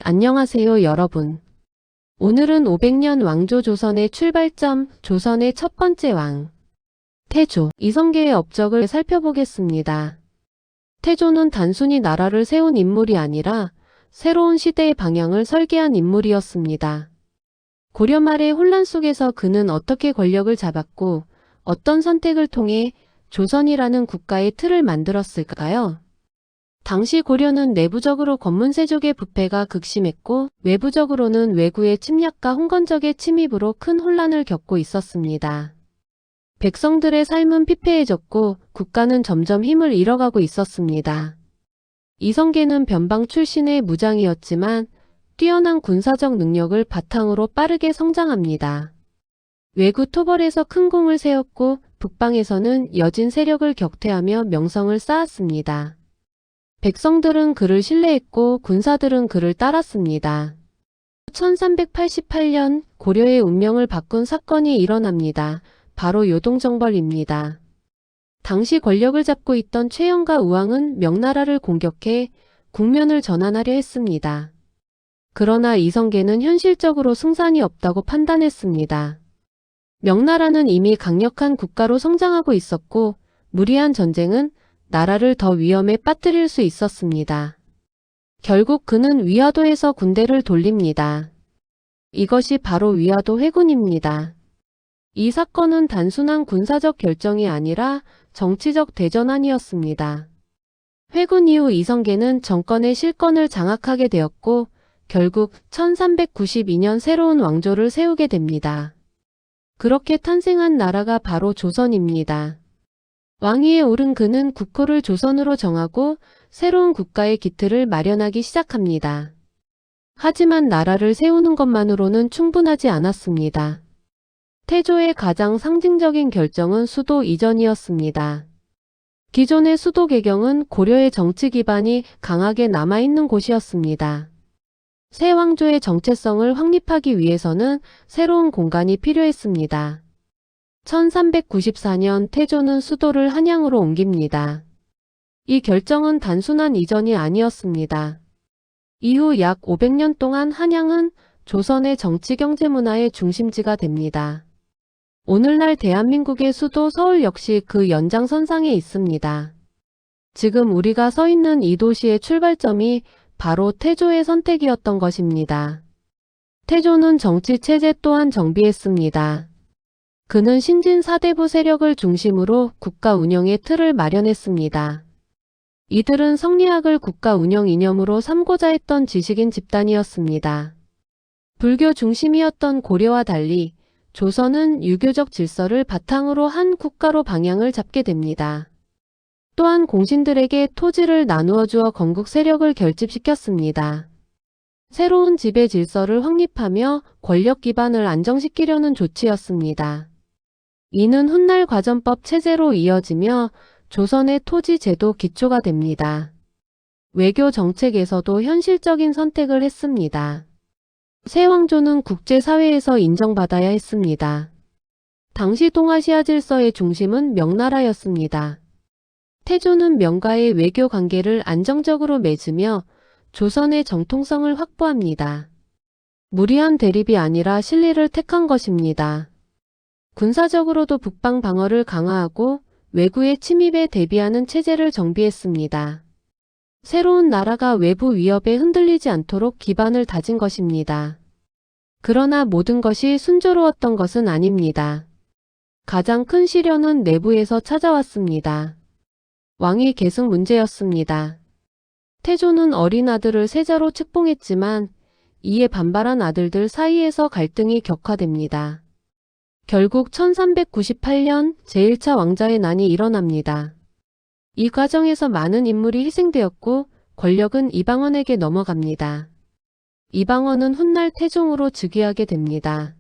안녕하세요 여러분. 오늘은 500년 왕조 조선의 출발점, 조선의 첫 번째 왕, 태조, 이성계의 업적을 살펴보겠습니다. 태조는 단순히 나라를 세운 인물이 아니라 새로운 시대의 방향을 설계한 인물이었습니다. 고려 말의 혼란 속에서 그는 어떻게 권력을 잡았고 어떤 선택을 통해 조선이라는 국가의 틀을 만들었을까요? 당시 고려는 내부적으로 권문세족의 부패가 극심했고 외부적으로는 왜구의 침략과 홍건적의 침입으로 큰 혼란을 겪고 있었습니다. 백성들의 삶은 피폐해졌고 국가는 점점 힘을 잃어가고 있었습니다. 이성계는 변방 출신의 무장이었지만 뛰어난 군사적 능력을 바탕으로 빠르게 성장합니다. 왜구 토벌에서 큰 공을 세웠고 북방에서는 여진 세력을 격퇴하며 명성을 쌓았습니다. 백성들은 그를 신뢰했고 군사들은 그를 따랐습니다. 1388년 고려의 운명을 바꾼 사건이 일어납니다. 바로 요동정벌입니다. 당시 권력을 잡고 있던 최영가 우왕은 명나라를 공격해 국면을 전환하려 했습니다. 그러나 이성계는 현실적으로 승산이 없다고 판단했습니다. 명나라는 이미 강력한 국가로 성장하고 있었고 무리한 전쟁은 나라를 더 위험에 빠뜨릴 수 있었습니다. 결국 그는 위화도에서 군대를 돌립니다. 이것이 바로 위화도 회군입니다. 이 사건은 단순한 군사적 결정이 아니라 정치적 대전환이었습니다. 회군 이후 이성계는 정권의 실권을 장악하게 되었고 결국 1392년 새로운 왕조를 세우게 됩니다. 그렇게 탄생한 나라가 바로 조선입니다. 왕위에 오른 그는 국호를 조선으로 정하고 새로운 국가의 기틀을 마련하기 시작합니다. 하지만 나라를 세우는 것만으로는 충분하지 않았습니다. 태조의 가장 상징적인 결정은 수도 이전이었습니다. 기존의 수도 개경은 고려의 정치 기반이 강하게 남아있는 곳이었습니다. 새 왕조의 정체성을 확립하기 위해서는 새로운 공간이 필요했습니다. 1394년 태조는 수도를 한양으로 옮깁니다. 이 결정은 단순한 이전이 아니었습니다. 이후 약 500년 동안 한양은 조선의 정치 경제 문화의 중심지가 됩니다. 오늘날 대한민국의 수도 서울 역시 그 연장선상에 있습니다. 지금 우리가 서 있는 이 도시의 출발점이 바로 태조의 선택이었던 것입니다. 태조는 정치 체제 또한 정비했습니다. 그는 신진 사대부 세력을 중심으로 국가 운영의 틀을 마련했습니다. 이들은 성리학을 국가 운영 이념으로 삼고자 했던 지식인 집단이었습니다. 불교 중심이었던 고려와 달리 조선은 유교적 질서를 바탕으로 한 국가로 방향을 잡게 됩니다. 또한 공신들에게 토지를 나누어 주어 건국 세력을 결집시켰습니다. 새로운 지배 질서를 확립하며 권력 기반을 안정시키려는 조치였습니다. 이는 훗날 과전법 체제로 이어지며 조선의 토지 제도 기초가 됩니다. 외교 정책에서도 현실적인 선택을 했습니다. 새 왕조는 국제사회에서 인정받아야 했습니다. 당시 동아시아 질서의 중심은 명나라였습니다. 태조는 명과의 외교 관계를 안정적으로 맺으며 조선의 정통성을 확보합니다. 무리한 대립이 아니라 실리를 택한 것입니다. 군사적으로도 북방 방어를 강화하고 외구의 침입에 대비하는 체제를 정비했습니다. 새로운 나라가 외부 위협에 흔들리지 않도록 기반을 다진 것입니다. 그러나 모든 것이 순조로웠던 것은 아닙니다. 가장 큰 시련은 내부에서 찾아왔습니다. 왕위 계승 문제였습니다. 태조는 어린 아들을 세자로 책봉했지만 이에 반발한 아들들 사이에서 갈등이 격화됩니다. 결국 1398년 제1차 왕자의 난이 일어납니다. 이 과정에서 많은 인물이 희생되었고 권력은 이방원에게 넘어갑니다. 이방원은 훗날 태종으로 즉위하게 됩니다.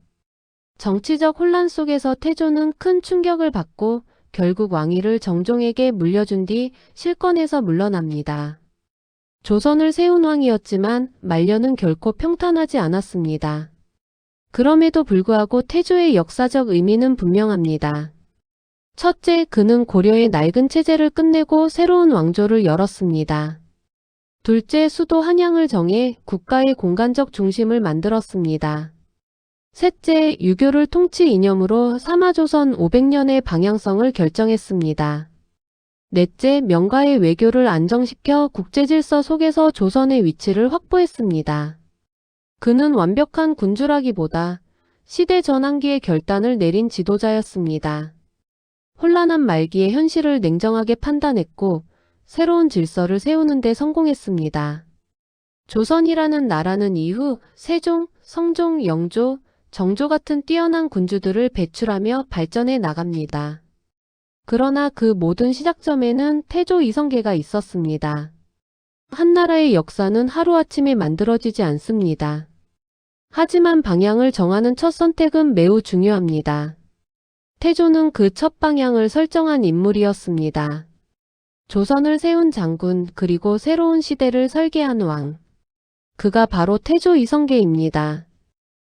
정치적 혼란 속에서 태조는 큰 충격을 받고 결국 왕위를 정종에게 물려준 뒤 실권에서 물러납니다. 조선을 세운 왕이었지만 말년은 결코 평탄하지 않았습니다. 그럼에도 불구하고 태조의 역사적 의미는 분명합니다. 첫째, 그는 고려의 낡은 체제를 끝내고 새로운 왕조를 열었습니다. 둘째, 수도 한양을 정해 국가의 공간적 중심을 만들었습니다. 셋째, 유교를 통치 이념으로 사마조선 500년의 방향성을 결정했습니다. 넷째, 명가의 외교를 안정시켜 국제질서 속에서 조선의 위치를 확보했습니다. 그는 완벽한 군주라기보다 시대 전환기의 결단을 내린 지도자였습니다. 혼란한 말기의 현실을 냉정하게 판단했고 새로운 질서를 세우는 데 성공했습니다. 조선이라는 나라는 이후 세종, 성종, 영조, 정조 같은 뛰어난 군주들을 배출하며 발전해 나갑니다. 그러나 그 모든 시작점에는 태조 이성계가 있었습니다. 한 나라의 역사는 하루아침에 만들어지지 않습니다. 하지만 방향을 정하는 첫 선택은 매우 중요합니다. 태조는 그 첫 방향을 설정한 인물이었습니다. 조선을 세운 장군, 그리고 새로운 시대를 설계한 왕. 그가 바로 태조 이성계입니다.